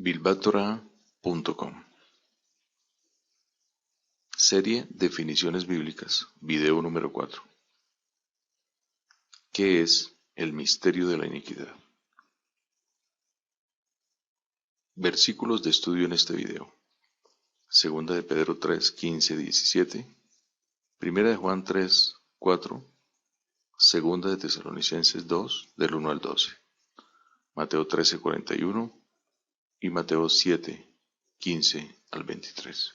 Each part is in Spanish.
bilbatorah.com. Serie Definiciones Bíblicas, video número 4. ¿Qué es el misterio de la iniquidad? Versículos de estudio en este video. Segunda de Pedro 3, 15, 17. Primera de Juan 3, 4. Segunda de Tesalonicenses 2, del 1 al 12. Mateo 13, 41. Y Mateo 7, 15 al 23.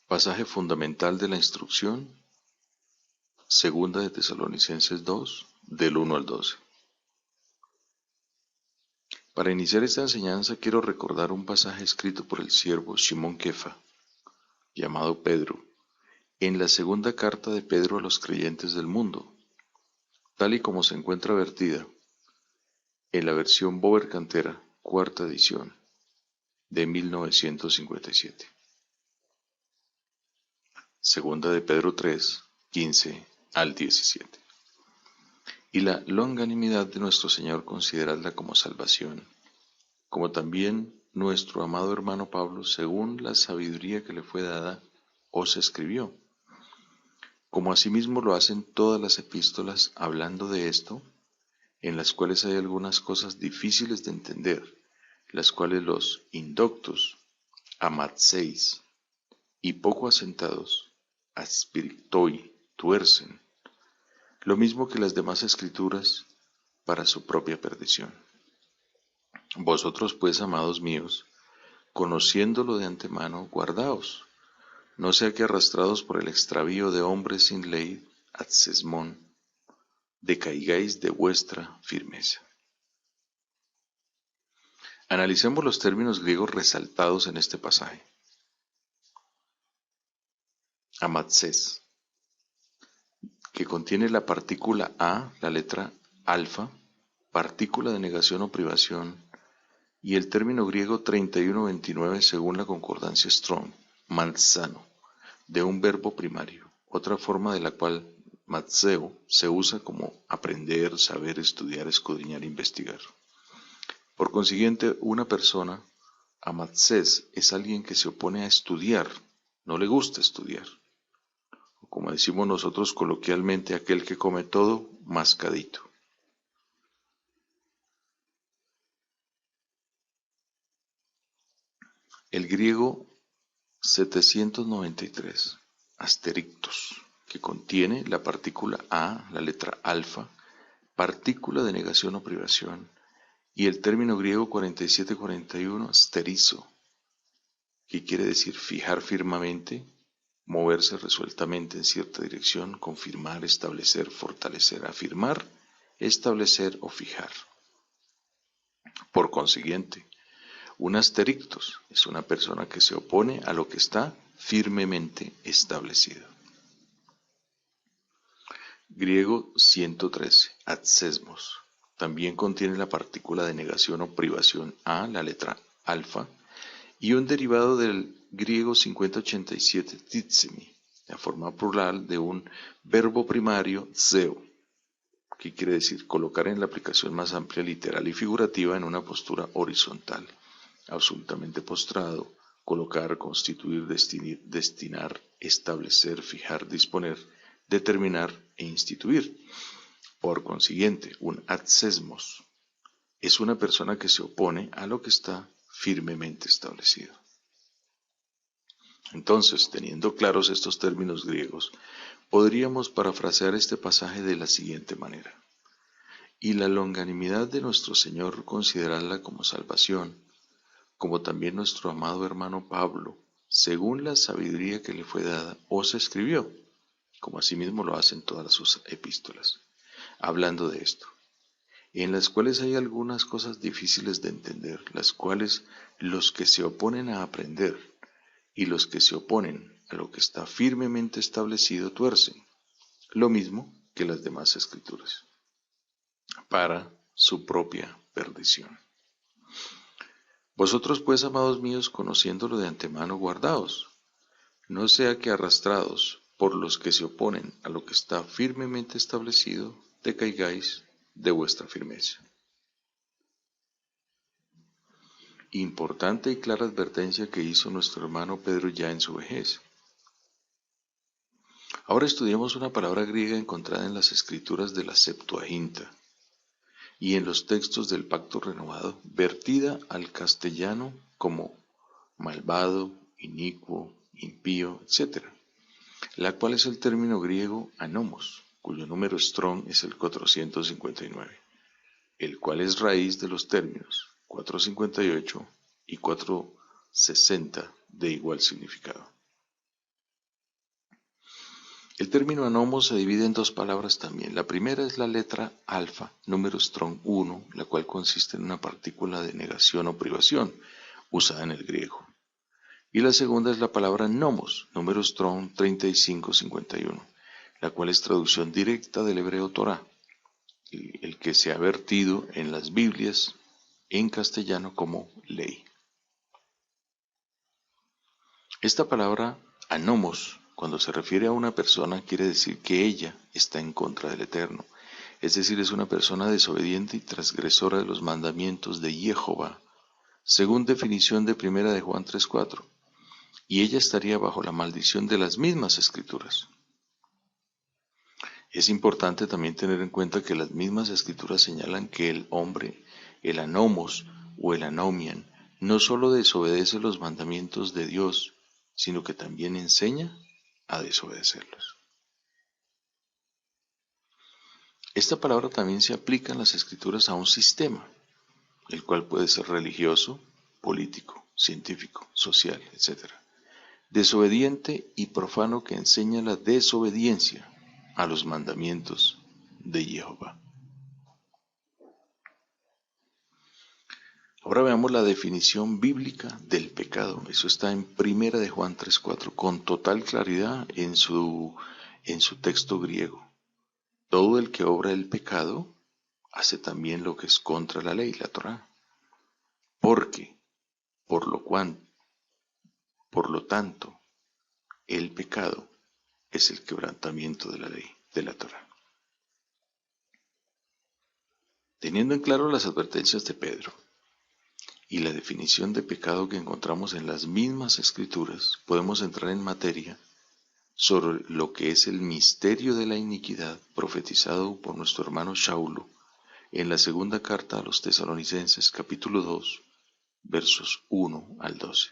Pasaje fundamental de la instrucción. Segunda de Tesalonicenses 2, del 1 al 12. Para iniciar esta enseñanza quiero recordar un pasaje escrito por el siervo Shimón Kefa, llamado Pedro, en la segunda carta de Pedro a los creyentes del mundo, tal y como se encuentra vertida en la versión Bover Cantera, cuarta edición, de 1957. Segunda de Pedro 3, 15 al 17. Y la longanimidad de nuestro Señor consideradla como salvación, como también nuestro amado hermano Pablo, según la sabiduría que le fue dada, os escribió, como asimismo lo hacen todas las epístolas hablando de esto, en las cuales hay algunas cosas difíciles de entender, las cuales los indoctos, amatseis, y poco asentados, aspiritoi, tuercen, lo mismo que las demás escrituras, para su propia perdición. Vosotros pues, amados míos, conociéndolo de antemano, guardaos, no sea que arrastrados por el extravío de hombres sin ley, adsesmón, decaigáis de vuestra firmeza. Analicemos los términos griegos resaltados en este pasaje. Amatses, que contiene la partícula a, la letra alfa, partícula de negación o privación, y el término griego 3129 según la concordancia Strong, matsano, de un verbo primario, otra forma de la cual matseo se usa como aprender, saber, estudiar, escudriñar, investigar. Por consiguiente, una persona, amatses, es alguien que se opone a estudiar, no le gusta estudiar. O como decimos nosotros coloquialmente, aquel que come todo mascadito. El griego 793, asterictos, que contiene la partícula a, la letra alfa, partícula de negación o privación, y el término griego 4741, asterizo, que quiere decir fijar firmemente, moverse resueltamente en cierta dirección, confirmar, establecer, fortalecer, afirmar, establecer o fijar. Por consiguiente, un asterictos es una persona que se opone a lo que está firmemente establecido. Griego 113, adsesmos. También contiene la partícula de negación o privación a, la letra alfa, y un derivado del griego 5087, titsemi, la forma plural de un verbo primario, zeo, que quiere decir colocar en la aplicación más amplia, literal y figurativa en una postura horizontal, absolutamente postrado, colocar, constituir, destinar, establecer, fijar, disponer, determinar e instituir. Por consiguiente, un adsesmos es una persona que se opone a lo que está firmemente establecido. Entonces, teniendo claros estos términos griegos, podríamos parafrasear este pasaje de la siguiente manera. Y la longanimidad de nuestro Señor considerarla como salvación, como también nuestro amado hermano Pablo, según la sabiduría que le fue dada, os escribió, como asimismo lo hacen todas sus epístolas, hablando de esto, en las cuales hay algunas cosas difíciles de entender, las cuales los que se oponen a aprender y los que se oponen a lo que está firmemente establecido tuercen, lo mismo que las demás escrituras, para su propia perdición. Vosotros pues, amados míos, conociéndolo de antemano, guardaos, no sea que arrastrados por los que se oponen a lo que está firmemente establecido, decaigáis de vuestra firmeza. Importante y clara advertencia que hizo nuestro hermano Pedro ya en su vejez. Ahora estudiamos una palabra griega encontrada en las escrituras de la Septuaginta y en los textos del Pacto Renovado, vertida al castellano como malvado, inicuo, impío, etc., la cual es el término griego anomos, cuyo número strong es el 459, el cual es raíz de los términos 458 y 460 de igual significado. El término anomos se divide en dos palabras también. La primera es la letra alfa, número strong 1, la cual consiste en una partícula de negación o privación, usada en el griego. Y la segunda es la palabra nomos, número strong 3551, la cual es traducción directa del hebreo Torah, el que se ha vertido en las Biblias en castellano como ley. Esta palabra anomos, cuando se refiere a una persona, quiere decir que ella está en contra del Eterno, es decir, es una persona desobediente y transgresora de los mandamientos de Jehová, según definición de 1 de Juan 3:4, y ella estaría bajo la maldición de las mismas escrituras. Es importante también tener en cuenta que las mismas escrituras señalan que el hombre, el anomos o el anomian, no solo desobedece los mandamientos de Dios, sino que también enseña a desobedecerlos. Esta palabra también se aplica en las escrituras a un sistema, el cual puede ser religioso, político, científico, social, etc. Desobediente y profano que enseña la desobediencia a los mandamientos de Jehová. Ahora veamos la definición bíblica del pecado. Eso está en 1 de Juan 3:4 con total claridad en su texto griego. Todo el que obra el pecado hace también lo que es contra la ley, la Torá. Porque, por lo tanto, el pecado es el quebrantamiento de la ley, de la Torá. Teniendo en claro las advertencias de Pedro y la definición de pecado que encontramos en las mismas escrituras, podemos entrar en materia sobre lo que es el misterio de la iniquidad profetizado por nuestro hermano Saulo en la segunda carta a los Tesalonicenses capítulo 2, versos 1 al 12,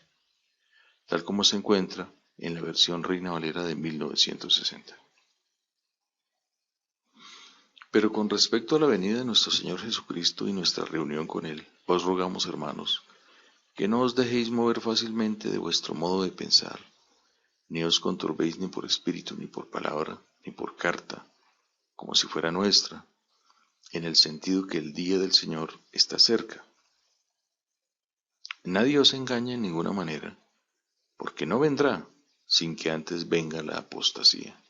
tal como se encuentra en la versión Reina Valera de 1960. Pero con respecto a la venida de nuestro Señor Jesucristo y nuestra reunión con Él, os rogamos, hermanos, que no os dejéis mover fácilmente de vuestro modo de pensar, ni os conturbéis ni por espíritu, ni por palabra, ni por carta, como si fuera nuestra, en el sentido que el día del Señor está cerca. Nadie os engaña en ninguna manera, porque no vendrá sin que antes venga la apostasía,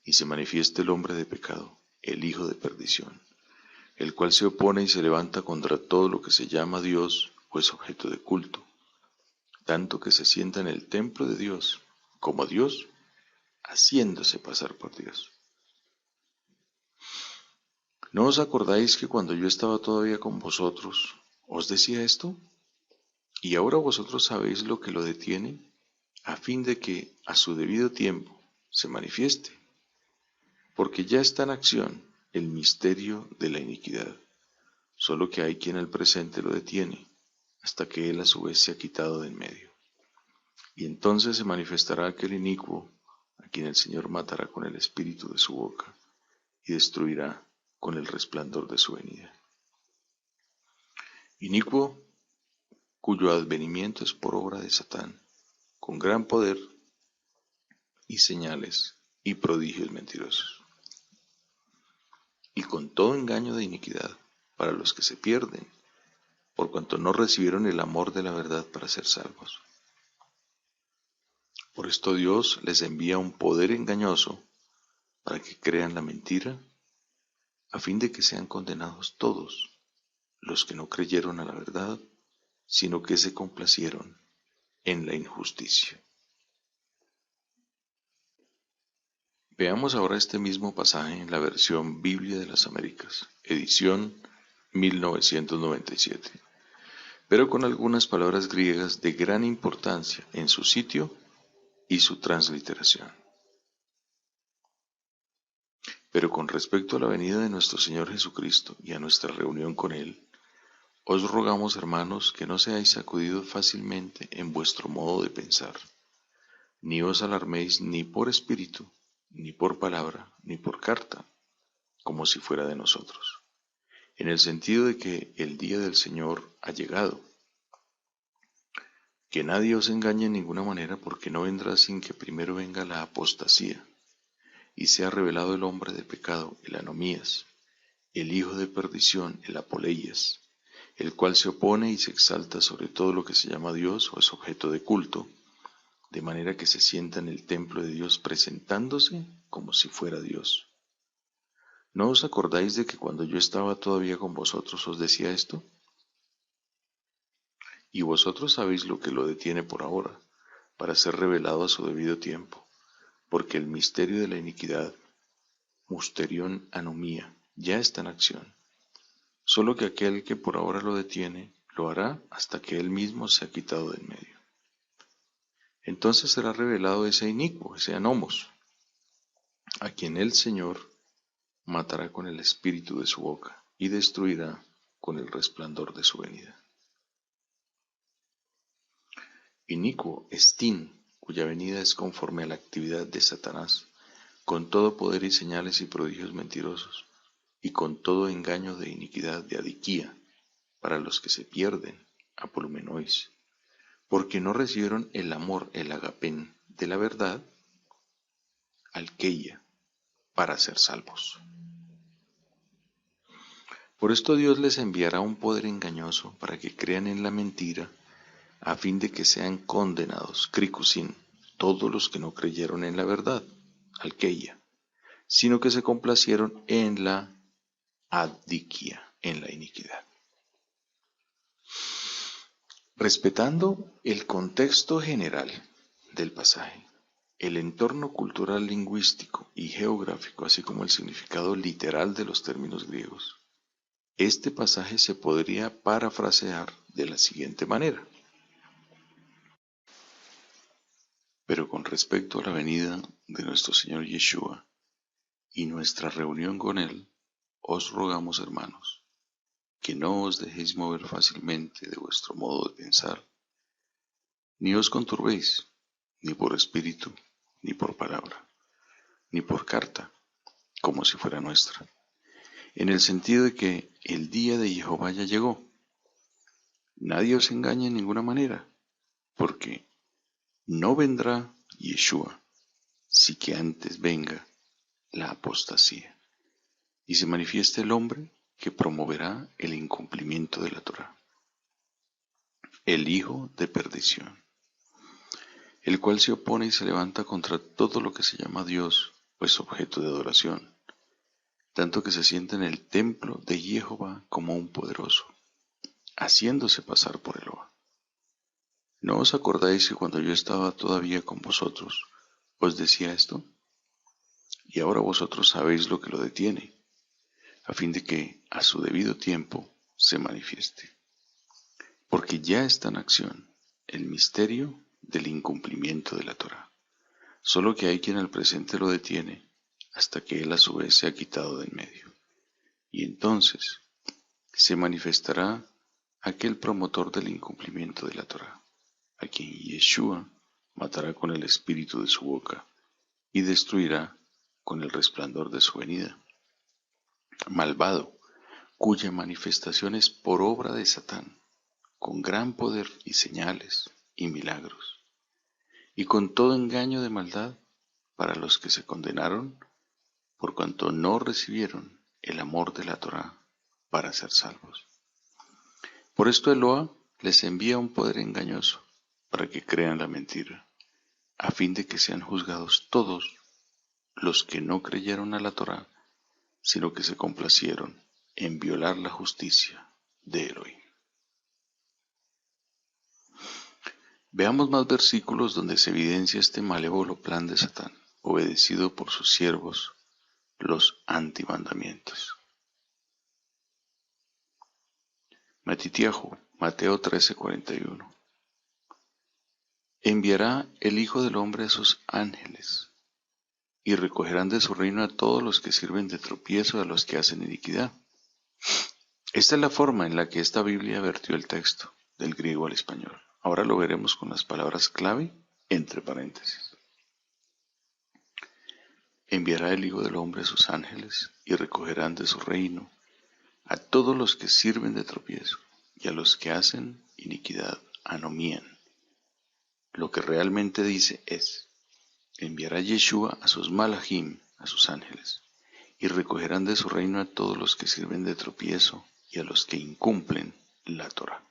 y se manifieste el hombre de pecado, el hijo de perdición, el cual se opone y se levanta contra todo lo que se llama Dios o es objeto de culto, tanto que se sienta en el templo de Dios como Dios, haciéndose pasar por Dios. ¿No os acordáis que cuando yo estaba todavía con vosotros, os decía esto? Y ahora vosotros sabéis lo que lo detiene, a fin de que a su debido tiempo se manifieste, porque ya está en acción el misterio de la iniquidad, solo que hay quien al presente lo detiene, hasta que él a su vez se ha quitado de en medio. Y entonces se manifestará aquel inicuo, a quien el Señor matará con el espíritu de su boca, y destruirá con el resplandor de su venida. Inicuo, cuyo advenimiento es por obra de Satán, con gran poder y señales y prodigios mentirosos, y con todo engaño de iniquidad para los que se pierden, por cuanto no recibieron el amor de la verdad para ser salvos. Por esto Dios les envía un poder engañoso para que crean la mentira, a fin de que sean condenados todos los que no creyeron a la verdad, sino que se complacieron en la injusticia. Veamos ahora este mismo pasaje en la versión Biblia de las Américas, edición 1997. pero con algunas palabras griegas de gran importancia en su sitio y su transliteración. Pero con respecto a la venida de nuestro Señor Jesucristo y a nuestra reunión con Él, os rogamos, hermanos, que no seáis sacudidos fácilmente en vuestro modo de pensar, ni os alarméis ni por espíritu, ni por palabra, ni por carta, como si fuera de nosotros, en el sentido de que el día del Señor ha llegado. Que nadie os engañe en ninguna manera, porque no vendrá sin que primero venga la apostasía, y sea revelado el hombre de pecado, el anomías, el hijo de perdición, el apoleías, el cual se opone y se exalta sobre todo lo que se llama Dios o es objeto de culto, de manera que se sienta en el templo de Dios presentándose como si fuera Dios. ¿No os acordáis de que cuando yo estaba todavía con vosotros os decía esto? Y vosotros sabéis lo que lo detiene por ahora, para ser revelado a su debido tiempo, porque el misterio de la iniquidad, musterión anomía, ya está en acción. Solo que aquel que por ahora lo detiene, lo hará hasta que él mismo se ha quitado del medio. Entonces será revelado ese inicuo, ese anomos, a quien el Señor matará con el espíritu de su boca y destruirá con el resplandor de su venida. Inicuo es Tin, cuya venida es conforme a la actividad de Satanás, con todo poder y señales y prodigios mentirosos, y con todo engaño de iniquidad de adiquía, para los que se pierden, apolumenois, porque no recibieron el amor, el agapén, de la verdad, alqueia, para ser salvos. Por esto Dios les enviará un poder engañoso para que crean en la mentira, a fin de que sean condenados, cricusin, todos los que no creyeron en la verdad, alqueia, sino que se complacieron en la adiquia, en la iniquidad. Respetando el contexto general del pasaje, el entorno cultural, lingüístico y geográfico, así como el significado literal de los términos griegos, este pasaje se podría parafrasear de la siguiente manera. Pero con respecto a la venida de nuestro Señor Yeshua y nuestra reunión con Él, os rogamos, hermanos, que no os dejéis mover fácilmente de vuestro modo de pensar, ni os conturbéis, ni por espíritu, ni por palabra, ni por carta, como si fuera nuestra, en el sentido de que el día de Jehová ya llegó. Nadie os engañe en ninguna manera, porque no vendrá Yeshua, si que antes venga la apostasía, y se manifieste el hombre que promoverá el incumplimiento de la Torá, el hijo de perdición, el cual se opone y se levanta contra todo lo que se llama Dios, pues objeto de adoración, tanto que se sienta en el templo de Jehová como un poderoso, haciéndose pasar por Eloa. ¿No os acordáis que cuando yo estaba todavía con vosotros, os decía esto? Y ahora vosotros sabéis lo que lo detiene, a fin de que a su debido tiempo se manifieste. Porque ya está en acción el misterio del incumplimiento de la Torá. Solo que hay quien al presente lo detiene hasta que él a su vez se ha quitado del medio. Y entonces se manifestará aquel promotor del incumplimiento de la Torá, a quien Yeshua matará con el espíritu de su boca y destruirá con el resplandor de su venida. Malvado, cuya manifestación es por obra de Satán, con gran poder y señales y milagros, y con todo engaño de maldad para los que se condenaron, por cuanto no recibieron el amor de la Torá para ser salvos. Por esto Eloa les envía un poder engañoso para que crean la mentira, a fin de que sean juzgados todos los que no creyeron a la Torá, sino que se complacieron en violar la justicia de Elohim. Veamos más versículos donde se evidencia este malévolo plan de Satán, obedecido por sus siervos, los antimandamientos. Matitiahu, Mateo 13:41. Enviará el Hijo del Hombre a sus ángeles, y recogerán de su reino a todos los que sirven de tropiezo y a los que hacen iniquidad. Esta es la forma en la que esta Biblia vertió el texto, del griego al español. Ahora lo veremos con las palabras clave entre paréntesis. Enviará el Hijo del Hombre a sus ángeles, y recogerán de su reino a todos los que sirven de tropiezo y a los que hacen iniquidad, anomían. Lo que realmente dice es: enviará Yeshua a sus malachim, a sus ángeles, y recogerán de su reino a todos los que sirven de tropiezo y a los que incumplen la Torá.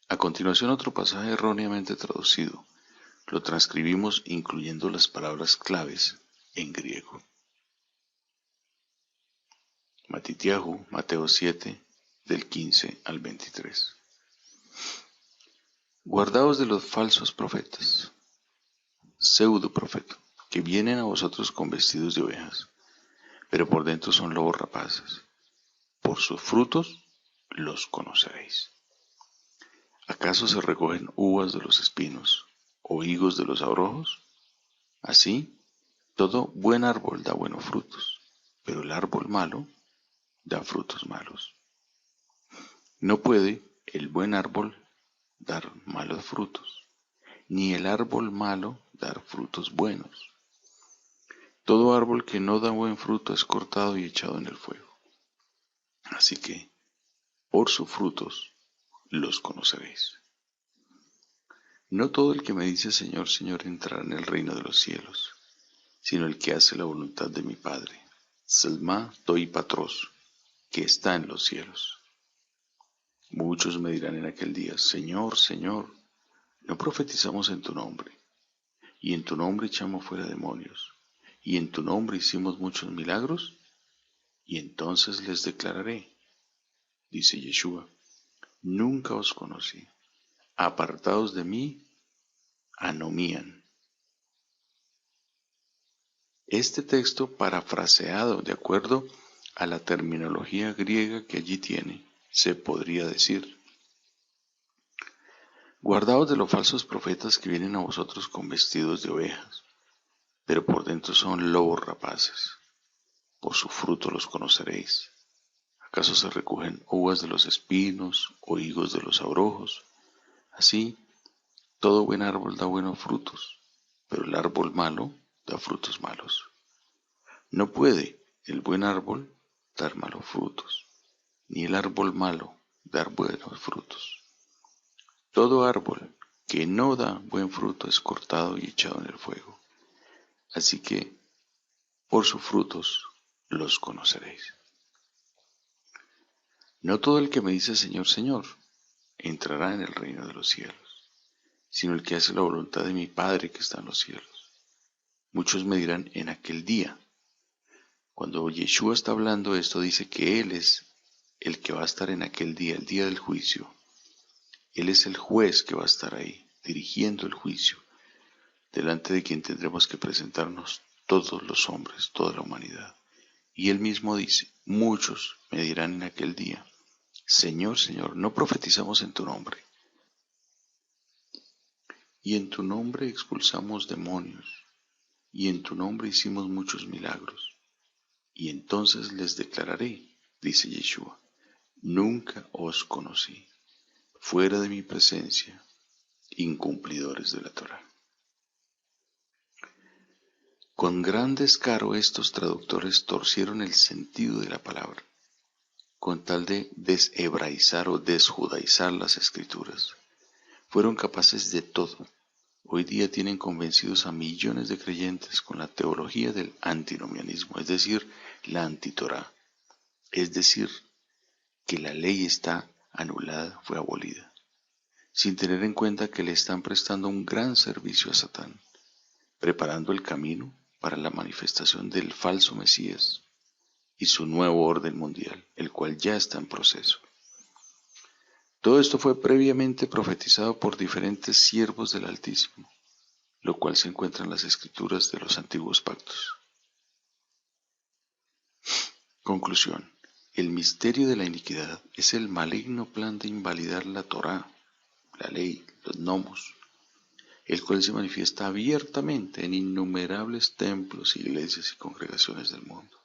A continuación, otro pasaje erróneamente traducido. Lo transcribimos incluyendo las palabras claves en griego. Matitiahu, Mateo 7, del 15 al 23. Guardaos de los falsos profetas, pseudo-profetas, que vienen a vosotros con vestidos de ovejas, pero por dentro son lobos rapaces. Por sus frutos los conoceréis. ¿Acaso se recogen uvas de los espinos o higos de los abrojos? Así, todo buen árbol da buenos frutos, pero el árbol malo da frutos malos. No puede el buen árbol dar malos frutos, ni el árbol malo dar frutos buenos. Todo árbol que no da buen fruto es cortado y echado en el fuego. Así que, por sus frutos los conoceréis. No todo el que me dice Señor, Señor entrará en el reino de los cielos, sino el que hace la voluntad de mi Padre, Selma Toi Patros, que está en los cielos. Muchos me dirán en aquel día: Señor, Señor, ¿no profetizamos en tu nombre? Y en tu nombre echamos fuera demonios, y en tu nombre hicimos muchos milagros. Y entonces les declararé, dice Yeshua: nunca os conocí. Apartados de mí, anomían. Este texto, parafraseado de acuerdo a la terminología griega que allí tiene, se podría decir: guardaos de los falsos profetas que vienen a vosotros con vestidos de ovejas, pero por dentro son lobos rapaces. Por su fruto los conoceréis. ¿Acaso se recogen uvas de los espinos o higos de los abrojos? Así, todo buen árbol da buenos frutos, pero el árbol malo da frutos malos. No puede el buen árbol dar malos frutos, ni el árbol malo dar buenos frutos. Todo árbol que no da buen fruto es cortado y echado en el fuego. Así que, por sus frutos los conoceréis. No todo el que me dice Señor, Señor, entrará en el reino de los cielos, sino el que hace la voluntad de mi Padre que está en los cielos. Muchos me dirán en aquel día. Cuando Yeshua está hablando esto, dice que Él es el que va a estar en aquel día, el día del juicio. Él es el juez que va a estar ahí, dirigiendo el juicio, delante de quien tendremos que presentarnos todos los hombres, toda la humanidad. Y Él mismo dice: muchos me dirán en aquel día, Señor, Señor, ¿no profetizamos en tu nombre? Y en tu nombre expulsamos demonios, y en tu nombre hicimos muchos milagros. Y entonces les declararé, dice Yeshua: nunca os conocí, fuera de mi presencia, incumplidores de la Torá. Con gran descaro estos traductores torcieron el sentido de la palabra, con tal de deshebraizar o desjudaizar las escrituras. Fueron capaces de todo. Hoy día tienen convencidos a millones de creyentes con la teología del antinomianismo, es decir, la antitorá. Es decir, que la ley está anulada, fue abolida, sin tener en cuenta que le están prestando un gran servicio a Satán, preparando el camino para la manifestación del falso Mesías y su nuevo orden mundial, el cual ya está en proceso. Todo esto fue previamente profetizado por diferentes siervos del Altísimo, lo cual se encuentra en las escrituras de los antiguos pactos. Conclusión. El misterio de la iniquidad es el maligno plan de invalidar la Torá, la ley, los nomos, el cual se manifiesta abiertamente en innumerables templos, iglesias y congregaciones del mundo.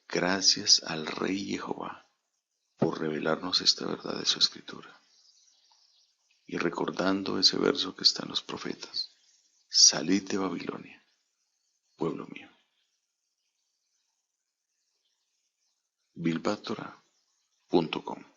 Gracias al Rey Jehová por revelarnos esta verdad de su escritura. Y recordando ese verso que está en los profetas, salid de Babilonia, pueblo mío. bilbatorah.com